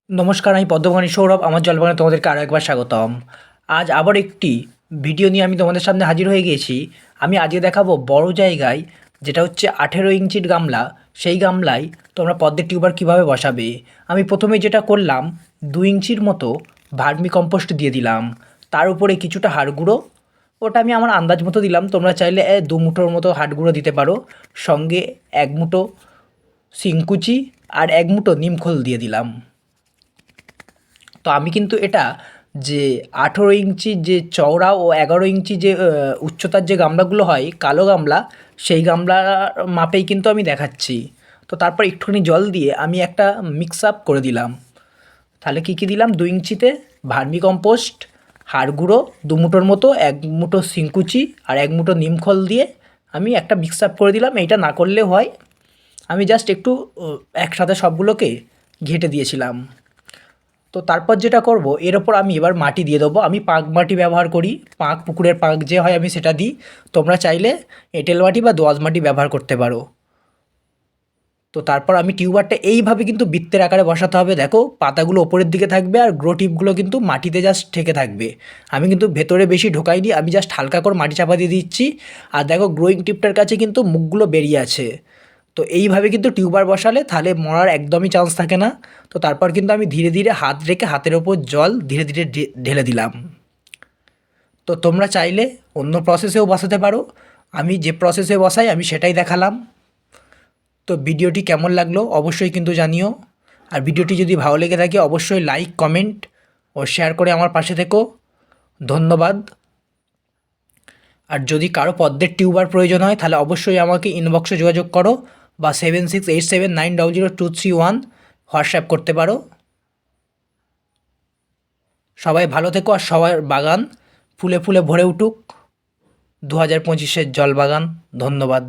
নমস্কার, আমি পদ্মভণী সৌরভ। আমার জলবাগানে তোমাদেরকে আরও একবার স্বাগতম। আজ আবার একটি ভিডিও নিয়ে আমি তোমাদের সামনে হাজির হয়ে গিয়েছি। আমি আজকে দেখাবো বড় জায়গায়, যেটা হচ্ছে 18 ইঞ্চির গামলা, সেই গামলায় তোমরা পদ্মের টিউবার কীভাবে বসাবে। আমি প্রথমে যেটা করলাম, 2 ইঞ্চির মতো ভার্মি কম্পোস্ট দিয়ে দিলাম, তার উপরে কিছুটা হাড় গুঁড়ো, ওটা আমি আমার আন্দাজ মতো দিলাম, তোমরা চাইলে 2 মুঠোর মতো হাড় গুঁড়ো দিতে পারো, সঙ্গে 1 মুঠো শিংকুচি আর 1 মুঠো নিমখোল দিয়ে দিলাম। তো আমি কিন্তু এটা যে 18 ইঞ্চি যে চওড়া ও 11 ইঞ্চি যে উচ্চতার যে গামলাগুলো হয় কালো গামলা, সেই গামলার মাপেই কিন্তু আমি দেখাচ্ছি। তো তারপর একটুখানি জল দিয়ে আমি একটা মিক্স আপ করে দিলাম। তাহলে কী কী দিলাম, 2 ইঞ্চিতে ভার্মি কম্পোস্ট, হাড় গুঁড়ো 2 মুঠোর মতো, 1 মুঠো শিংকুচি আর 1 মুঠো নিমখল দিয়ে আমি একটা মিক্স আপ করে দিলাম। এইটা না করলেও হয়, আমি জাস্ট একটু একসাথে সবগুলোকে ঘেঁটে দিয়েছিলাম। তো তারপর যেটা করব, এর ওপর আমি এবার মাটি দিয়ে দেবো। আমি পাঁক মাটি ব্যবহার করি, পাঁক পুকুরের পাঁক যে হয় আমি সেটা দিই। তোমরা চাইলে এঁটেল মাটি বা দোআঁশ মাটি ব্যবহার করতে পারো। তো তারপর আমি টিউবারটা এইভাবে কিন্তু বৃত্তের আকারে বসাতে হবে। দেখো, পাতাগুলো ওপরের দিকে থাকবে আর গ্রো টিপগুলো কিন্তু মাটিতে জাস্ট ঠেকে থাকবে। আমি কিন্তু ভেতরে বেশি ঢোকাইনি, আমি জাস্ট হালকা করে মাটি চাপা দিয়ে দিচ্ছি। আর দেখো, গ্রোয়িং টিপটার কাছে কিন্তু মুখগুলো বেরিয়ে আছে। তো এইভাবে কিন্তু টিউবার বসালে তাহলে মরার একদমই চান্স থাকে না। তো তারপর কিন্তু আমি ধীরে ধীরে হাত রেখে হাতের ওপর জল ধীরে ধীরে ঢেলে দিলাম। তো তোমরা চাইলে অন্য প্রসেসেও বসাতে পারো, আমি যে প্রসেসে বসাই আমি সেটাই দেখালাম। তো ভিডিওটি কেমন লাগলো অবশ্যই কিন্তু জানিও। আর ভিডিওটি যদি ভালো লেগে থাকে অবশ্যই লাইক, কমেন্ট ও শেয়ার করে আমার পাশে থেকো। ধন্যবাদ। আর যদি কারো পদ্মের টিউবার প্রয়োজন হয় তাহলে অবশ্যই আমাকে ইনবক্সে যোগাযোগ করো বা 7687900231 হোয়াটসঅ্যাপ করতে পারো। সবাই ভালো থেকো আর সবার বাগান ফুলে ফুলে ভরে উঠুক। 2025-এর জলবাগান। ধন্যবাদ।